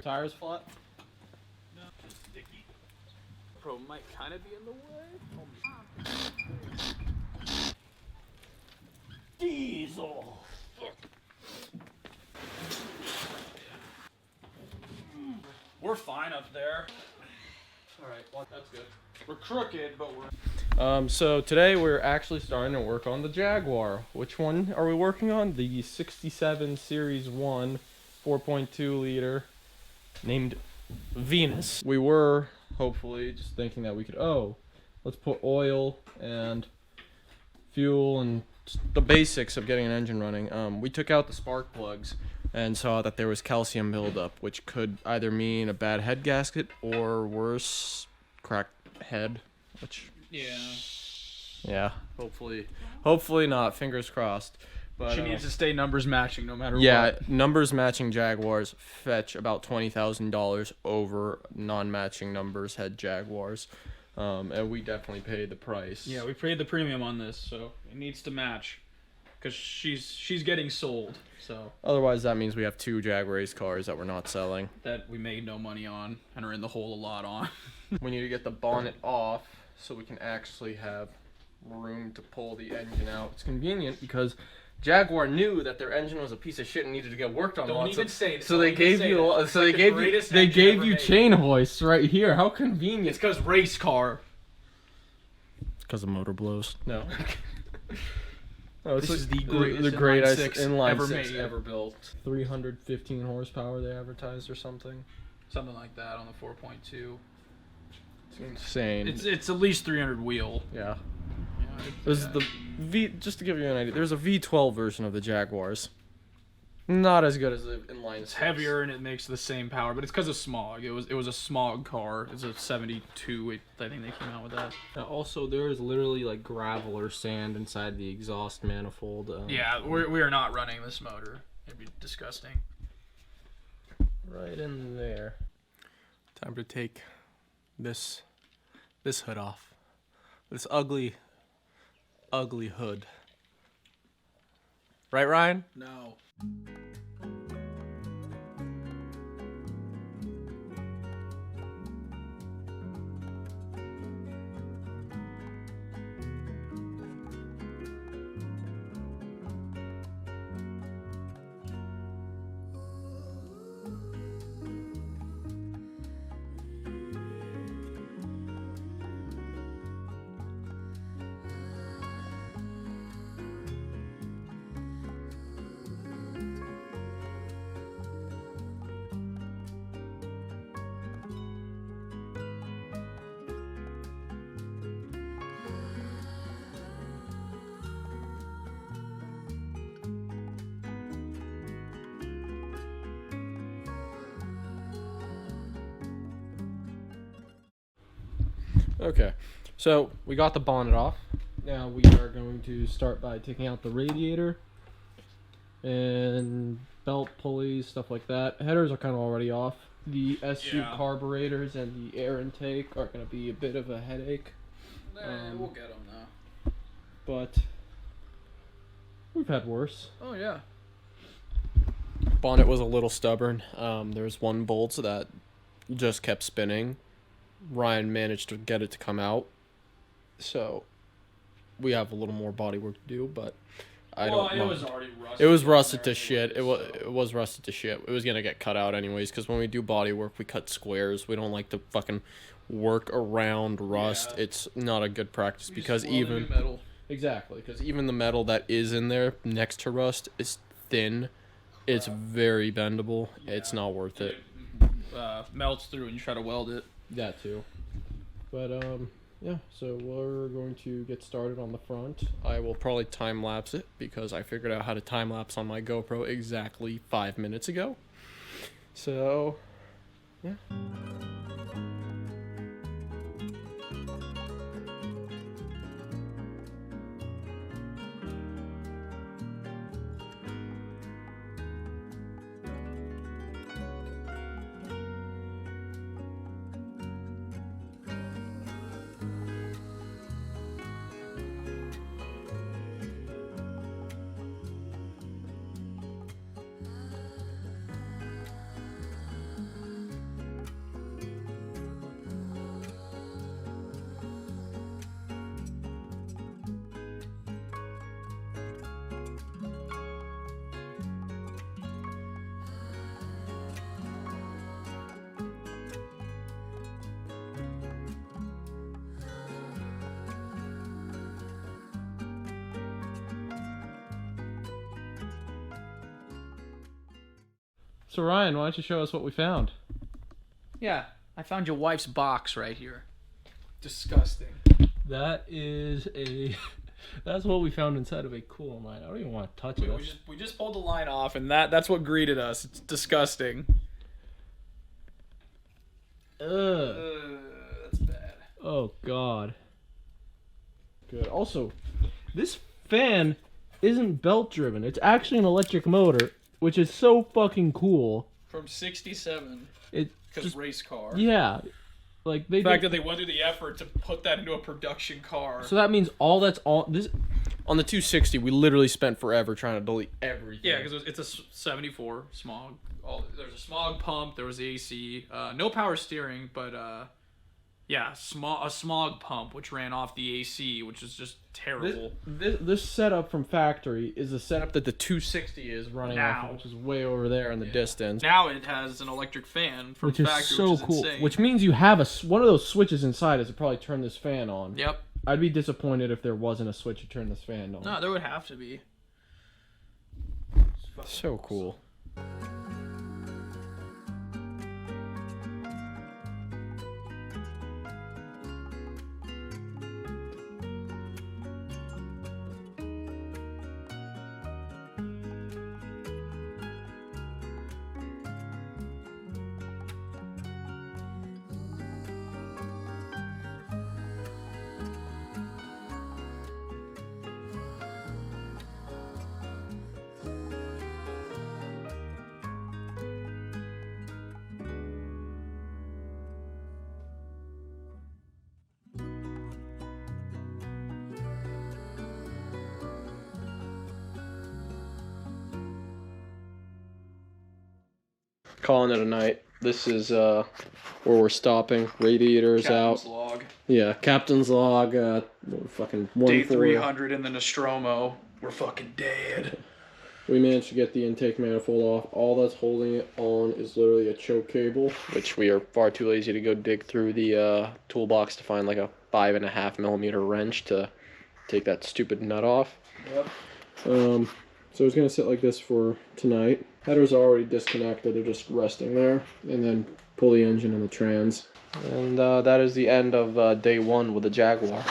Tires flat? No, it's sticky. Pro might kind of be in the way. Diesel. We're fine up there. Alright, well, that's good. We're crooked, but we're... So today we're actually starting to work on the Jaguar. Which one are we working on? The 67 Series 1 4.2 liter named Venus. We were hopefully just thinking that we could, let's put oil and fuel and the basics of getting an engine running. We took out the spark plugs and saw that there was calcium buildup, which could either mean a bad head gasket or worse, cracked head, which... Yeah, hopefully not, fingers crossed. But she needs to stay numbers matching no matter what. Yeah, numbers matching Jaguars fetch about $20,000 over non-matching numbers head Jaguars. And we definitely paid the price. Yeah, we paid the premium on this, so it needs to match. Because she's getting sold, so... Otherwise, that means we have 2 Jaguar race cars that we're not selling. That we made no money on, and are in the hole a lot on. We need to get the bonnet off so we can actually have room to pull the engine out. It's convenient because Jaguar knew that their engine was a piece of shit and needed to get worked on. Don't even say that. So they gave you chain hoists right here. How convenient. It's because race car. It's because the motor blows. No. Oh, this is the greatest inline six made. ever built. 315 horsepower they advertised or something. Something like that on the 4.2. It's insane. It's at least 300 wheel. Yeah. There's the V. Just to give you an idea, there's a V12 version of the Jaguars. Not as good as the inline. It's heavier and it makes the same power, but it's because of smog. It was a smog car. It's a 72. I think they came out with that. Also, there is literally like gravel or sand inside the exhaust manifold. Yeah, we are not running this motor. It'd be disgusting. Right in there. Time to take this hood off. This ugly hood. Right, Ryan? No. Okay, so we got the bonnet off. Now we are going to start by taking out the radiator and belt pulleys, stuff like that. Headers are kind of already off. The S-tube carburetors and the air intake are going to be a bit of a headache. We'll get them though. But we've had worse. Oh yeah. Bonnet was a little stubborn. There was one bolt that just kept spinning. Ryan managed to get it to come out, so we have a little more body work to do, but I don't know. It was already rusted. It was rusted to shit. It was rusted to shit. It was gonna get cut out anyways, because when we do body work, we cut squares. We don't like to fucking work around rust. Yeah. It's not a good practice because even metal. Exactly, because even the metal that is in there next to rust is thin. It's very bendable. Yeah. It's not worth it. Melts through and you try to weld it. That too. But yeah, so we're going to get started on the front. I will probably time lapse it because I figured out how to time lapse on my GoPro exactly 5 minutes ago. So yeah. So Ryan, why don't you show us what we found? Yeah, I found your wife's box right here. Disgusting. That is a. That's what we found inside of a cool line. I don't even want to touch it. We just pulled the line off, and that's what greeted us. It's disgusting. Ugh. That's bad. Oh God. Good. Also, This fan isn't belt driven. It's actually an electric motor, which is so fucking cool. From '67. It Because just race car. yeah, like they. The fact that they went through the effort to put that into a production car. So that means all that's all this. on the 260, we literally spent forever trying to delete everything. Yeah, because it's a 74 smog. There's a smog pump. There was AC. No power steering, but yeah, a smog pump which ran off the AC, which is just terrible. This setup from factory is the setup that the 260 is running off, of, which is way over there in the distance. Now it has an electric fan from Which is factory, so which is cool. insane. Which means you have one of those switches inside is to probably turn this fan on. Yep. I'd be disappointed if there wasn't a switch to turn this fan on. No, there would have to be. So cool. Calling it a night. This is where we're stopping. Radiators Captain's out. log. Yeah, captain's log. Fucking Day 1-4. 300 in the Nostromo. We're fucking dead. We managed to get the intake manifold off. All that's holding it on is literally a choke cable, which we are far too lazy to go dig through the toolbox to find like a 5.5mm wrench to take that stupid nut off. Yep. So it's gonna sit like this for tonight. Headers are already disconnected; they're just resting there, and then pull the engine and the trans. And that is the end of day one with the Jaguar.